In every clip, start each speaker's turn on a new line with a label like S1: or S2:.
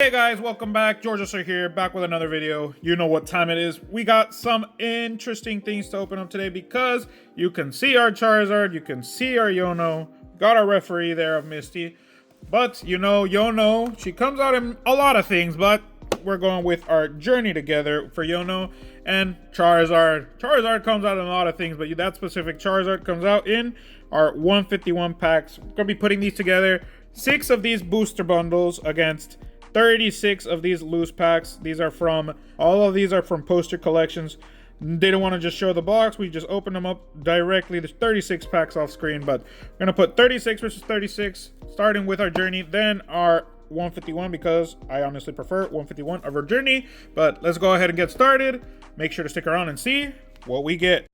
S1: Hey guys, welcome back. Georgia here, back with another video. You know what time it is. We got some interesting things to open up today because you can see our Charizard, you can see our Yono, got our referee there of Misty. But you know, Yono, she comes out in a lot of things, but we're going with our journey together for Yono and Charizard. Charizard comes out in a lot of things, but that specific Charizard comes out in our 151 packs. We're gonna be putting these together. 6 of these booster bundles against 36 of these loose packs. All of these are from poster collections. Didn't want to just show the box. We just opened them up directly. There's 36 packs off screen, but we're going to put 36 versus 36, starting with our journey, then our 151, because I honestly prefer 151 of our journey. But let's go ahead and get started. Make sure to stick around and see what we get.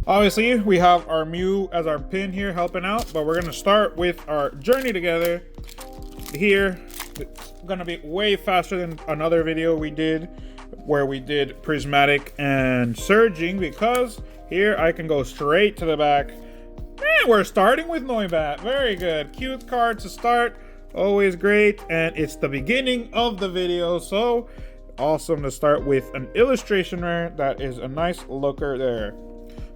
S1: Obviously, we have our Mew as our pin here helping out, but we're going to start with our journey together. Here, it's going to be way faster than another video we did where we did Prismatic and Surging, because here I can go straight to the back. And we're starting with Noibat. Very good. Cute card to start. Always great. And it's the beginning of the video, so awesome to start with an illustration rare. That is a nice looker there.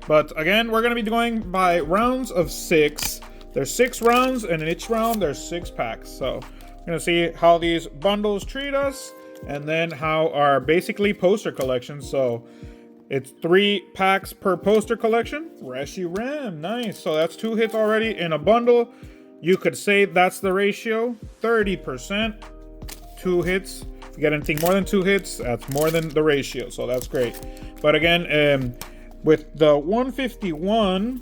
S1: But again, we're going to be going by rounds of 6. There's 6 rounds, and in each round, there's 6 packs. So we're going to see how these bundles treat us, and then how our basically poster collection. So it's 3 packs per poster collection. Reshiram, nice. So that's 2 hits already in a bundle. You could say that's the ratio, 30%. 2 hits. If you get anything more than 2 hits, that's more than the ratio. So that's great. But again, with the 151,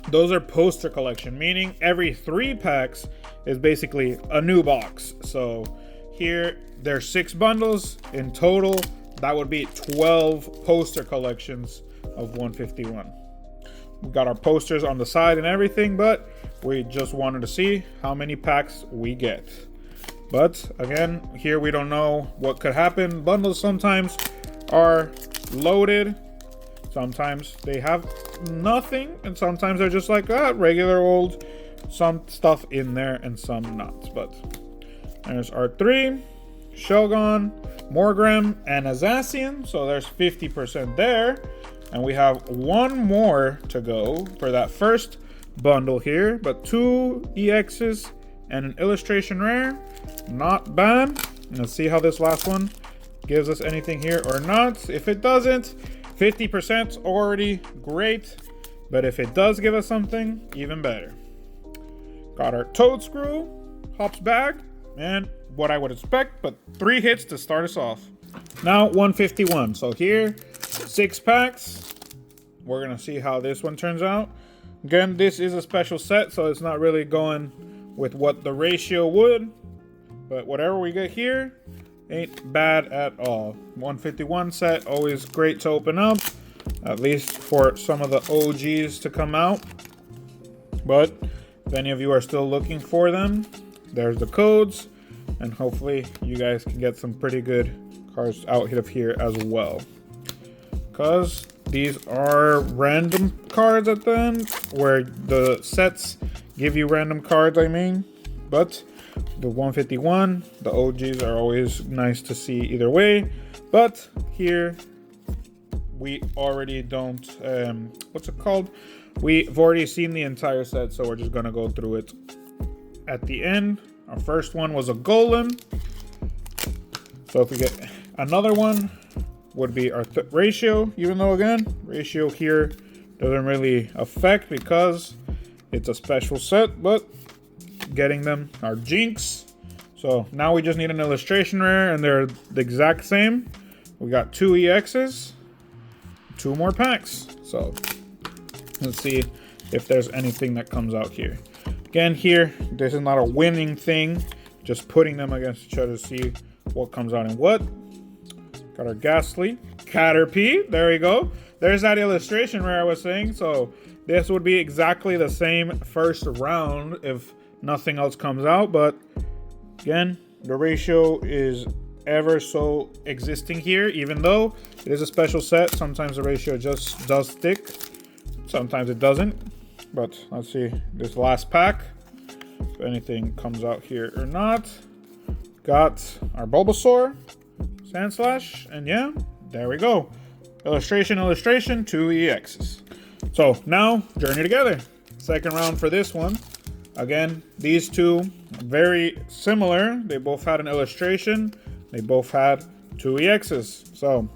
S1: those are poster collection, meaning every 3 packs is basically a new box. So here there's 6 bundles in total. That would be 12 poster collections of 151. We've got our posters on the side and everything, but we just wanted to see how many packs we get. But again, here we don't know what could happen. Bundles sometimes are loaded. Sometimes they have nothing, and sometimes they're just like regular old, some stuff in there and some not. But there's our 3, Shogun, Morgrem, and Azacian. So there's 50% there. And we have 1 more to go for that first bundle here. But 2 EXs and an illustration rare. Not bad. Let's see how this last one gives us anything here or not. If it doesn't, 50% already great, but if it does give us something, even better. Got our Toad Screw, Hops Bag, and what I would expect, but 3 hits to start us off. Now 151. So here, 6 packs. We're gonna see how this one turns out. Again, this is a special set, so it's not really going with what the ratio would, but whatever we get here ain't bad at all. 151 set, always great to open up, at least for some of the OGs to come out. But if any of you are still looking for them, there's the codes, and hopefully you guys can get some pretty good cards out of here as well. Because these are random cards at the end, where the sets give you random cards, but the 151, the OGs are always nice to see either way. But here we already don't, what's it called? We've already seen the entire set, so we're just gonna go through it at the end. Our first one was a Golem. So if we get another one, would be our ratio, even though again, ratio here doesn't really affect because it's a special set, but getting them are Jinx. So now we just need an illustration rare, and they're the exact same. We got 2 EXs, 2 more packs. So let's see if there's anything that comes out here. Again, here, this is not a winning thing, just putting them against each other to see what comes out and what. Got our Ghastly, Caterpie, there we go. There's that illustration rare I was saying. So this would be exactly the same first round if nothing else comes out, but again, the ratio is ever so existing here. Even though it is a special set, sometimes the ratio just does stick, sometimes it doesn't. but let's see this last pack. If anything comes out here or not. Got our Bulbasaur, Sandslash, and yeah, there we go. Illustration, 2 EXs. So now, Journey Together. Second round for this one. Again, these two, very similar. They both had an illustration. They both had 2 EXs. So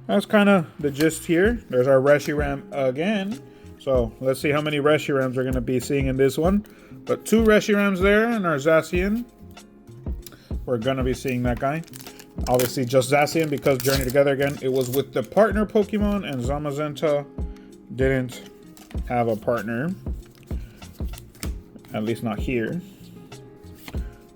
S1: that's kind of the gist here. There's our Reshiram again. So let's see how many Reshirams we're going to be seeing in this one. But 2 Reshirams there, and our Zacian. We're going to be seeing that guy. Obviously just Zacian because Journey Together again, it was with the partner Pokemon, and Zamazenta didn't have a partner. At least not here.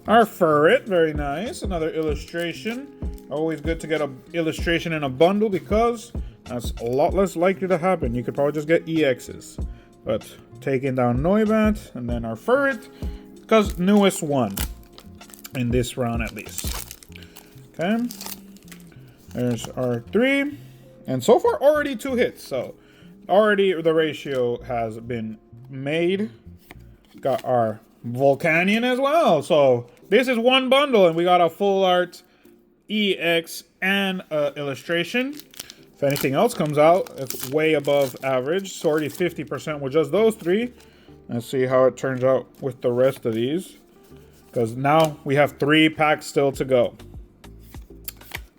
S1: Our Furret, very nice. Another illustration. Always good to get an illustration in a bundle because that's a lot less likely to happen. You could probably just get EXs. But taking down Noibat, and then our Furret, because newest one in this round at least. Okay. There's our 3. And so far, already 2 hits. So already the ratio has been made. Got our Volcanion as well. So this is one bundle, and we got a full art EX and illustration. If anything else comes out, it's way above average. So already 50% with just those 3. Let's see how it turns out with the rest of these, because now we have 3 packs still to go.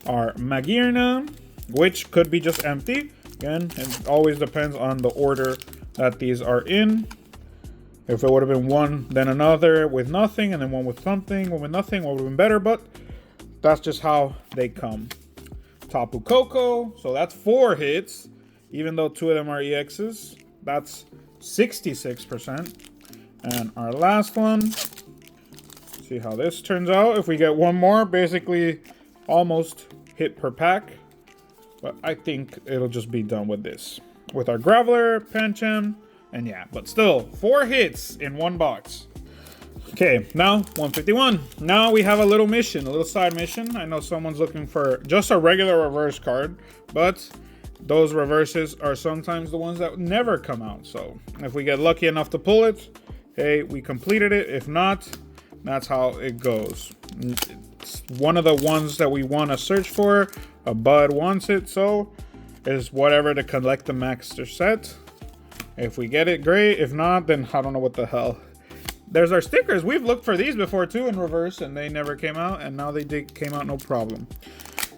S1: Our Magearna, which could be just empty. Again, it always depends on the order that these are in. If it would have been one, then another with nothing, and then one with something, one with nothing, one would have been better, but that's just how they come. Tapu Koko, so that's 4 hits, even though 2 of them are EXs. That's 66%. And our last one, see how this turns out. If we get one more, basically almost hit per pack, but I think it'll just be done with this. With our Graveler, Pancham, and yeah, but still 4 hits in one box. Okay, now 151. Now we have a little mission, a little side mission. I know someone's looking for just a regular reverse card, but those reverses are sometimes the ones that never come out. So if we get lucky enough to pull it, hey, we completed it. If not, that's how it goes. It's one of the ones that we want to search for. A Bud wants it, so it's whatever to collect the master set. If we get it, great. If not, then I don't know what the hell. There's our stickers. We've looked for these before too in reverse, and they never came out, and now they came out no problem.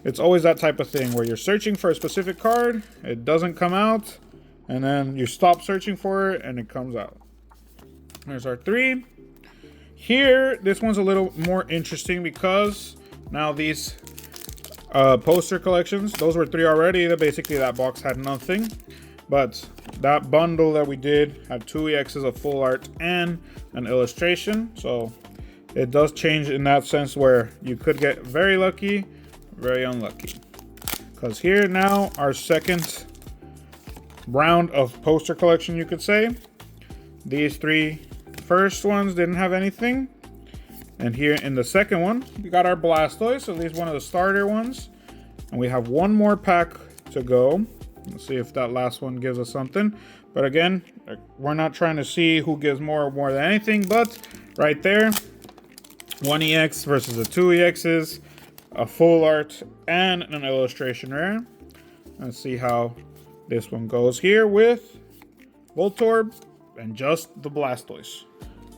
S1: It's always that type of thing where you're searching for a specific card, it doesn't come out, and then you stop searching for it, and it comes out. There's our 3. Here, this one's a little more interesting because now these poster collections, those were 3 already. Basically, that box had nothing. But that bundle that we did had 2 EXs, of full art, and an illustration. So it does change in that sense where you could get very lucky, very unlucky. Because here now, our second round of poster collection, you could say. These 3 first ones didn't have anything. And here in the second one, we got our Blastoise, at least one of the starter ones. And we have one more pack to go. Let's see if that last one gives us something. But again, we're not trying to see who gives more than anything. But right there, 1 EX versus the 2 EXs, a full art, and an illustration rare. Let's see how this one goes here with Voltorb and just the Blastoise.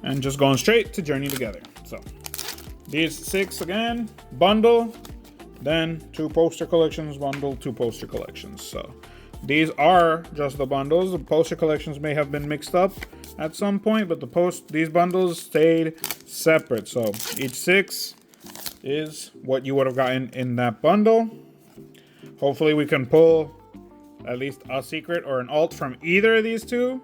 S1: And just going straight to Journey Together. So these 6 again, bundle, then 2 poster collections, bundle, 2 poster collections. So these are just the bundles. The poster collections may have been mixed up at some point, but these bundles stayed separate. So each 6 is what you would have gotten in that bundle. Hopefully we can pull at least a secret or an alt from either of these 2.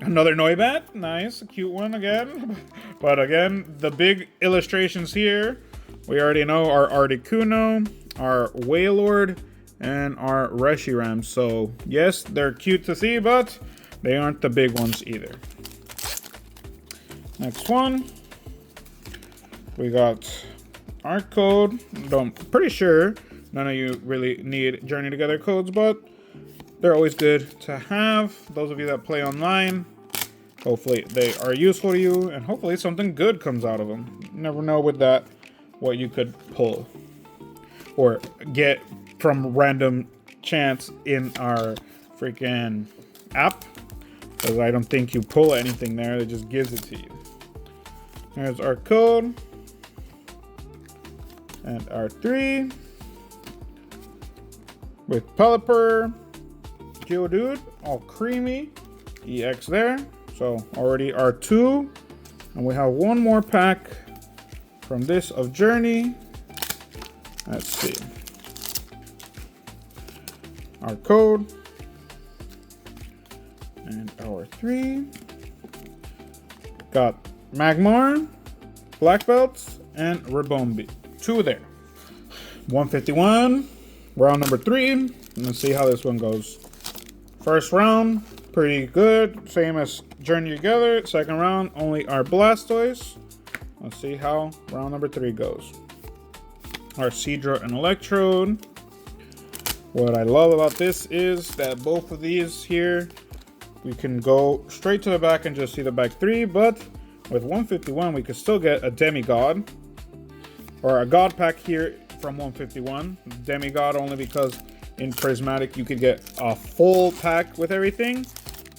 S1: Another Noibat, nice, a cute one again. But again, the big illustrations here, we already know our Articuno, our Wailord, and our Reshiram. So yes, they're cute to see, but they aren't the big ones either. Next one, we got our code. I'm pretty sure none of you really need Journey Together codes, but they're always good to have. Those of you that play online, hopefully they are useful to you, and hopefully something good comes out of them. You never know with that what you could pull or get from random chance in our freaking app, because I don't think you pull anything there. It just gives it to you. Here's our code and our 3 with Pelipper, Geodude, all creamy, EX there. So already our 2, and we have one more pack from this of Journey. Let's see. Our code and our 3. Got Magmar, Black Belts, and Ribombee. 2 there. 151, round number 3. Let's see how this one goes. First round, pretty good. Same as Journey together. Second round, only our Blastoise. Let's see how round number 3 goes. Our Seadra and Electrode. What I love about this is that both of these here, we can go straight to the back and just see the back 3, but with 151, we could still get a Demigod, or a God pack here from 151. Demigod only because in Prismatic you could get a full pack with everything,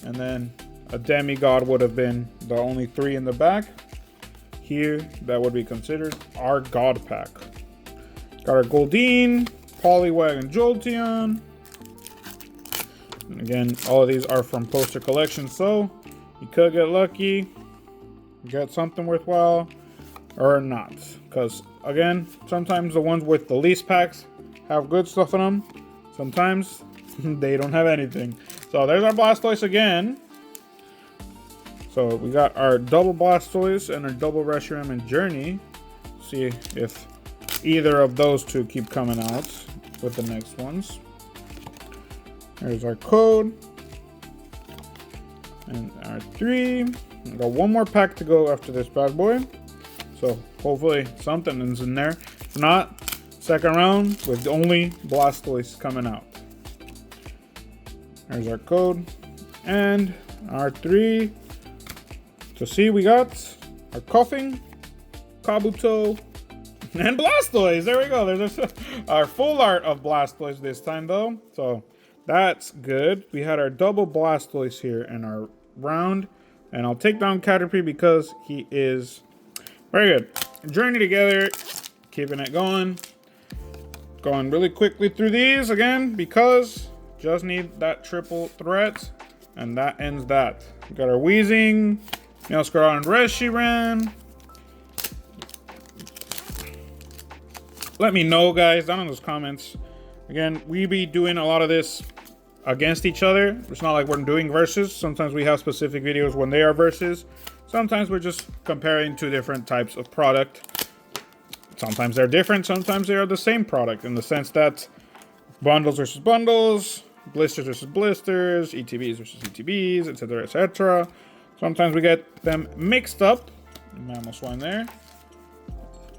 S1: and then a Demigod would have been the only 3 in the back. Here, that would be considered our God pack. Got our Goldeen, Poliwag, and Jolteon. And again, all of these are from poster collection, so you could get lucky, get something worthwhile, or not. Because again, sometimes the ones with the least packs have good stuff in them. Sometimes they don't have anything. So there's our Blastoise again. So we got our double Blastoise and our double Reshiram and Journey. See if either of those 2 keep coming out with the next ones. There's our code and our 3. We got one more pack to go after this bad boy, so hopefully something is in there. If not, second round with only Blastoise coming out. There's our code and our 3. So see, we got our Coughing, Kabuto, and Blastoise. There we go. There's our full art of Blastoise this time, though. So that's good. We had our double Blastoise here in our round. And I'll take down Caterpie because he is very good. Journey together. Keeping it going. Going really quickly through these again because just need that triple threat. And that ends that. We got our Weezing, Meowscarada, and Reshiram. Let me know, guys, down in those comments. Again, we be doing a lot of this against each other. It's not like we're doing versus. Sometimes we have specific videos when they are versus. Sometimes we're just comparing 2 different types of product. Sometimes they're different. Sometimes they are the same product in the sense that bundles versus bundles, blisters versus blisters, ETBs versus ETBs, etc., etc. Sometimes we get them mixed up. Mamoswine there.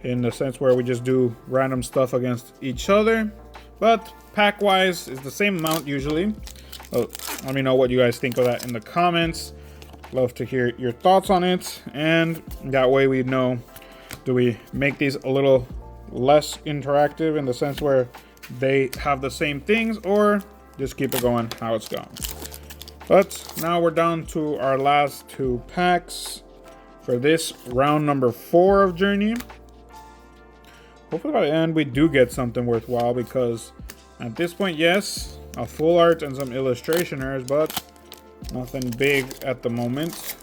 S1: In the sense where we just do random stuff against each other. But pack-wise is the same amount usually. So let me know what you guys think of that in the comments. Love to hear your thoughts on it. And that way we know, do we make these a little less interactive in the sense where they have the same things, or just keep it going how it's going. But now we're down to our last 2 packs for this round number 4 of Journey. Hopefully by the end we do get something worthwhile, because at this point, yes, a full art and some illustration errors, but nothing big at the moment.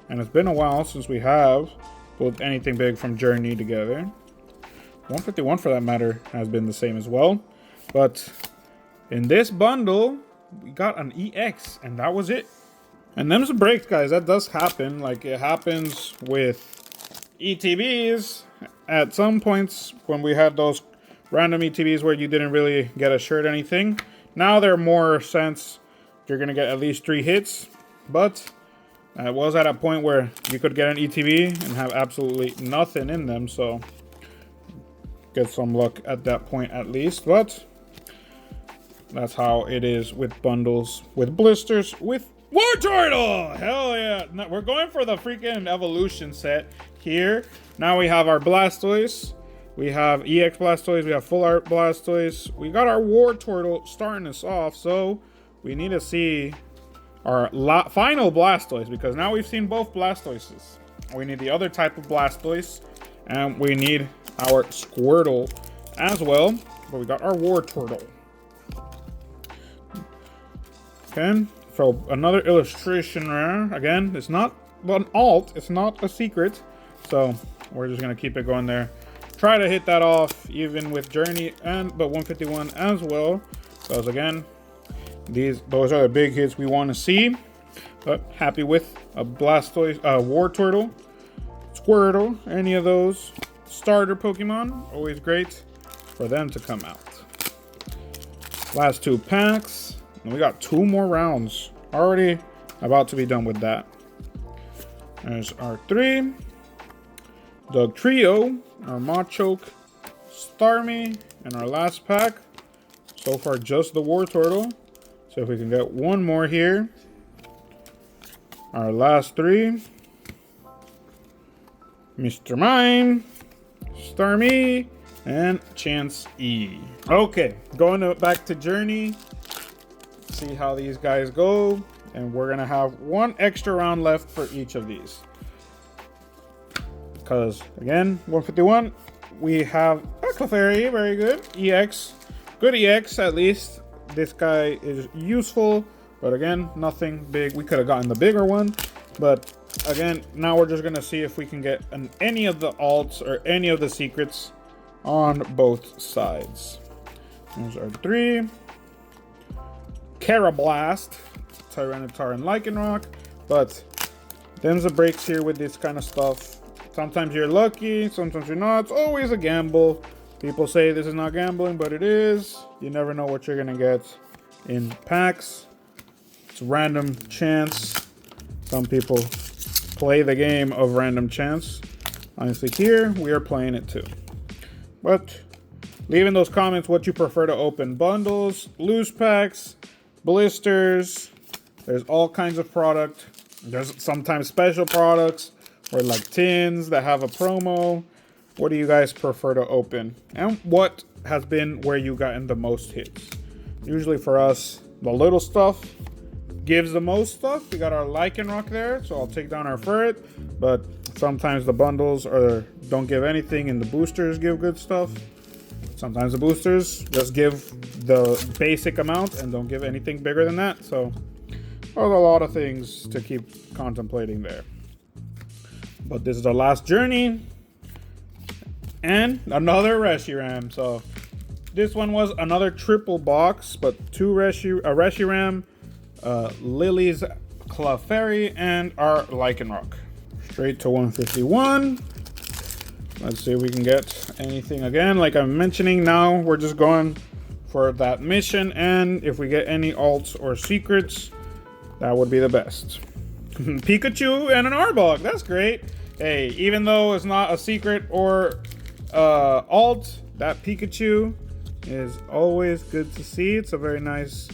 S1: And it's been a while since we have pulled anything big from Journey together. 151 for that matter has been the same as well. But in this bundle, we got an EX, and that was it. And them's the breaks, guys. That does happen. Like, it happens with ETBs at some points when we had those random ETBs where you didn't really get a shirt or anything. Now they're more sense you're going to get at least 3 hits. But it was at a point where you could get an ETB and have absolutely nothing in them. So get some luck at that point at least. But That's how it is with bundles, with blisters, with Wartortle! Hell yeah! No, we're going for the freaking evolution set here. Now we have our Blastoise. We have EX Blastoise. We have Full Art Blastoise. We got our Wartortle starting us off. So we need to see our final Blastoise, because now we've seen both Blastoises. We need the other type of Blastoise. And we need our Squirtle as well. But we got our Wartortle. Okay. So another illustration rare. Again, it's not an alt, it's not a secret. So we're just gonna keep it going there. Try to hit that off even with Journey but 151 as well. Because again, those are the big hits we want to see. But happy with a Blastoise, Wartortle, Squirtle, any of those starter Pokemon. Always great for them to come out. Last 2 packs. And we got 2 more rounds. Already about to be done with that. There's our 3. The trio, our Machoke, Starmie, and our last pack. So far, just the Wartortle. So if we can get one more here. Our last 3. Mr. Mime, Starmie, and Chance E. Okay, going back to Journey. See how these guys go, and we're gonna have 1 extra round left for each of these, because again, 151, we have a Clefairy, very good, EX, good EX at least. This guy is useful, but again, nothing big. We could have gotten the bigger one, but again, now we're just gonna see if we can get any of the alts or any of the secrets on both sides. There's our 3. Carablast, Tyranitar, and Lycanroc, but them's the breaks here with this kind of stuff. Sometimes you're lucky, sometimes you're not. It's always a gamble. People say this is not gambling, but it is. You never know what you're gonna get in packs. It's random chance. Some people play the game of random chance. Honestly, here we are playing it too. But leave in those comments what you prefer to open: bundles, loose packs, blisters. There's all kinds of product. There's sometimes special products or like tins that have a promo. What do you guys prefer to open? And what has been where you gotten the most hits? Usually for us, the little stuff gives the most stuff. We got our Lycanroc there, so I'll take down our Ferret. But sometimes the bundles don't give anything and the boosters give good stuff. Sometimes the boosters just give the basic amount and don't give anything bigger than that. So there's a lot of things to keep contemplating there. But this is our last journey. And another Reshiram. So this one was another triple box, but 2 Reshiram, Lily's Clefairy, and our Lycanroc. Straight to 151. Let's see if we can get anything again. Like I'm mentioning, now we're just going for that mission, and if we get any alts or secrets, that would be the best. Pikachu and an Arbok, that's great. Hey, even though it's not a secret or alt, that Pikachu is always good to see. It's a very nice,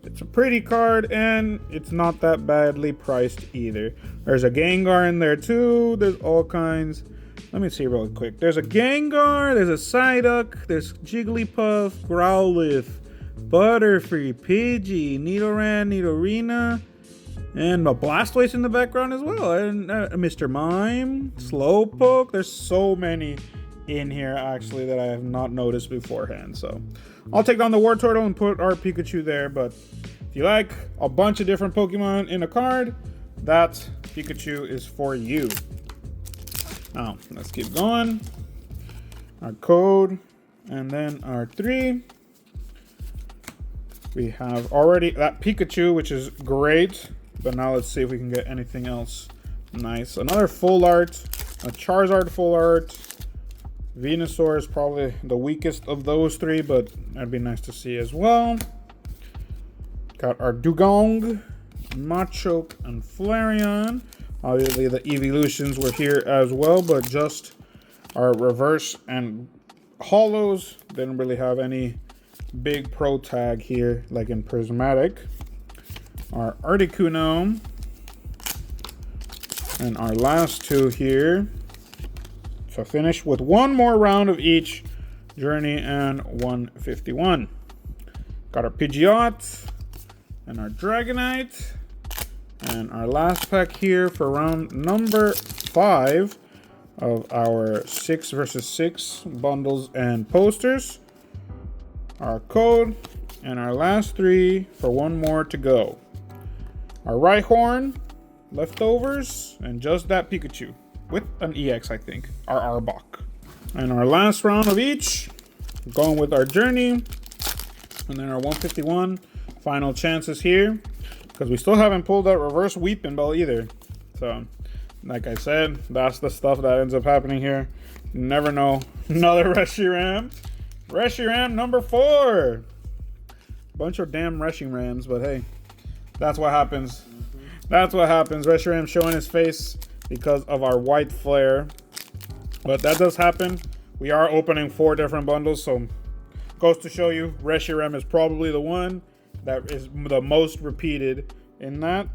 S1: it's a pretty card, and it's not that badly priced either. There's a Gengar in there too. There's all kinds. Let me see real quick. There's a Gengar, there's a Psyduck, there's Jigglypuff, Growlithe, Butterfree, Pidgey, Nidoran, Nidorina, and a Blastoise in the background as well. And Mr. Mime, Slowpoke. There's so many in here actually that I have not noticed beforehand. So I'll take down the Wartortle and put our Pikachu there. But if you like a bunch of different Pokemon in a card, that Pikachu is for you. Now, let's keep going. Our code, and then our 3. We have already that Pikachu, which is great. But now let's see if we can get anything else nice. Another full art, a Charizard full art. Venusaur is probably the weakest of those 3, but that'd be nice to see as well. Got our Dugong, Machoke, and Flareon. Obviously, the evolutions were here as well, but just our reverse and hollows didn't really have any big pro tag here, like in Prismatic. Our Articuno. And our last two here. So finish with one more round of each Journey and 151. Got our Pidgeot and our Dragonite. And our last pack here for round number 5 of our 6 versus 6 bundles and posters. Our code and our last 3 for one more to go. Our Rhyhorn, leftovers, and just that Pikachu with an EX, I think. Our Arbok. And our last round of each, going with our Journey, and then our 151 final chances here, because we still haven't pulled that reverse Weeping Bell either. So, like I said, that's the stuff that ends up happening here. You never know. Another Reshiram. Reshiram number 4. Bunch of damn Reshirams, but hey, that's what happens. That's what happens. Reshiram showing his face because of our white flare. But that does happen. We are opening 4 different bundles, so goes to show you Reshiram is probably the one that is the most repeated in that.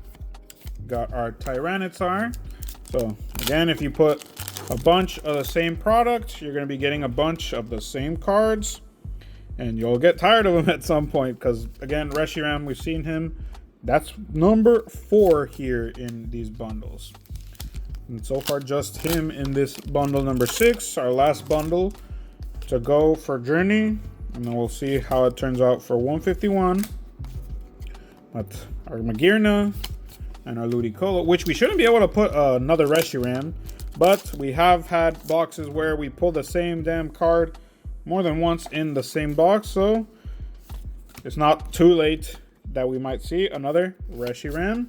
S1: Got our Tyranitar. So again, if you put a bunch of the same product, you're going to be getting a bunch of the same cards, and you'll get tired of them at some point, because again, Reshiram, we've seen him. That's number 4 here in these bundles. And so far, just him in this bundle number 6, our last bundle to go for Journey. And then we'll see how it turns out for 151. But our Magearna and our Ludicolo, which we shouldn't be able to put another Reshiram. But we have had boxes where we pull the same damn card more than once in the same box. So it's not too late that we might see another Reshiram.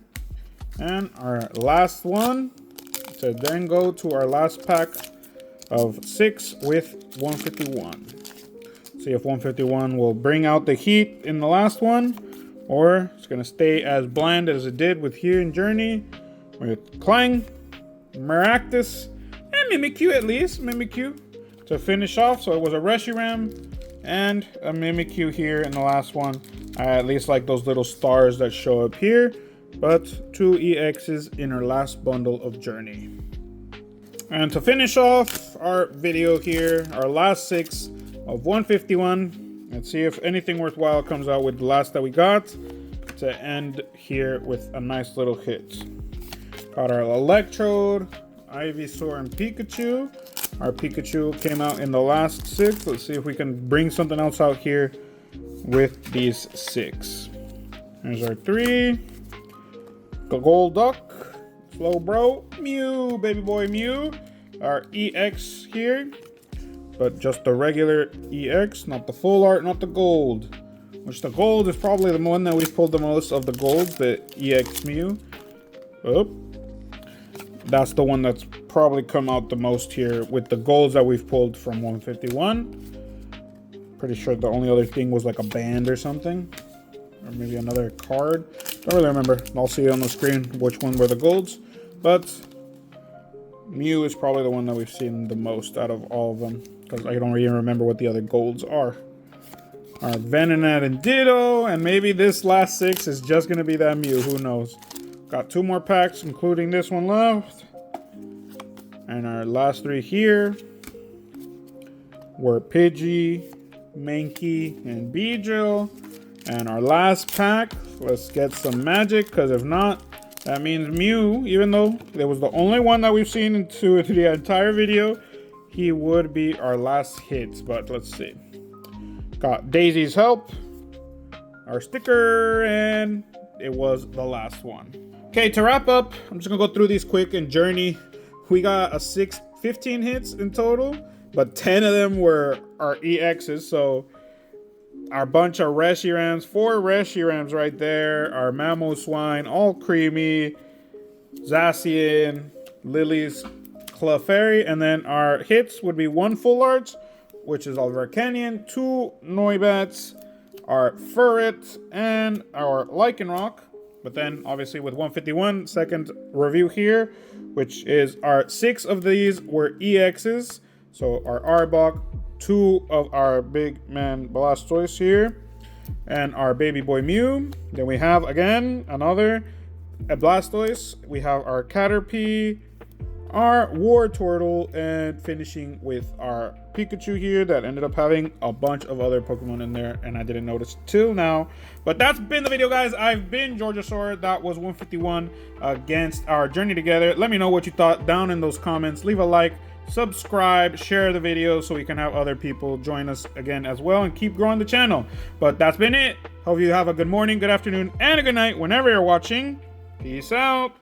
S1: And our last one to then go to our last pack of 6 with 151. See if 151 will bring out the heat in the last one, or it's going to stay as bland as it did with here in Journey with Clang, Maractus, and Mimikyu at least. Mimikyu to finish off. So it was a Reshiram and a Mimikyu here in the last one. I at least like those little stars that show up here. But 2 EXs in our last bundle of Journey. And to finish off our video here, our last 6 of 151. Let's see if anything worthwhile comes out with the last that we got to end here with a nice little hit. Got our Electrode, Ivysaur, and Pikachu. Our Pikachu came out in the last 6. Let's see if we can bring something else out here with these 6. There's our 3. Gold Duck, Slowbro, Mew, baby boy Mew. Our EX here, but just the regular EX, not the full art, not the gold. Which the gold is probably the one that we've pulled the most of the gold, the EX Mew. Oh, that's the one that's probably come out the most here with the golds that we've pulled from 151. Pretty sure the only other thing was like a band or something. Or maybe another card. Don't really remember. I'll see on the screen which one were the golds. But Mew is probably the one that we've seen the most out of all of them, because I don't even remember what the other golds are. Our Venonat and Ditto, and maybe this last 6 is just going to be that Mew. Who knows? Got 2 more packs, including this one left. And our last 3 here were Pidgey, Mankey, and Beedrill. And our last pack, let's get some magic, because if not, that means Mew, even though it was the only one that we've seen into the entire video, he would be our last hit. But let's see. Got Daisy's Help, our sticker, and it was the last one. Okay, to wrap up, I'm just going to go through these quick. In Journey, we got 15 hits in total, but 10 of them were our EXs, so our bunch of Reshirams, 4 Reshirams right there. Our Mamoswine, all creamy. Zacian, Lily's Clefairy. And then our hits would be 1 Full Arts, which is Oliver Canyon, 2 Noibats, our Furret, and our Lycanroc. But then, obviously, with 151, second review here, which is our 6 of these were EXs. So our Arbok, two of our big man Blastoise here, and our baby boy Mew. Then we have again another Blastoise. We have our Caterpie, our War Turtle, and finishing with our Pikachu here that ended up having a bunch of other Pokemon in there, and I didn't notice till now. But that's been the video, guys. I've been Georgiasaur. That was 151 against our journey together. Let me know what you thought down in those comments. Leave a like, subscribe, share the video so we can have other people join us again as well and keep growing the channel. But that's been it. Hope you have a good morning, good afternoon, and a good night whenever you're watching. Peace out.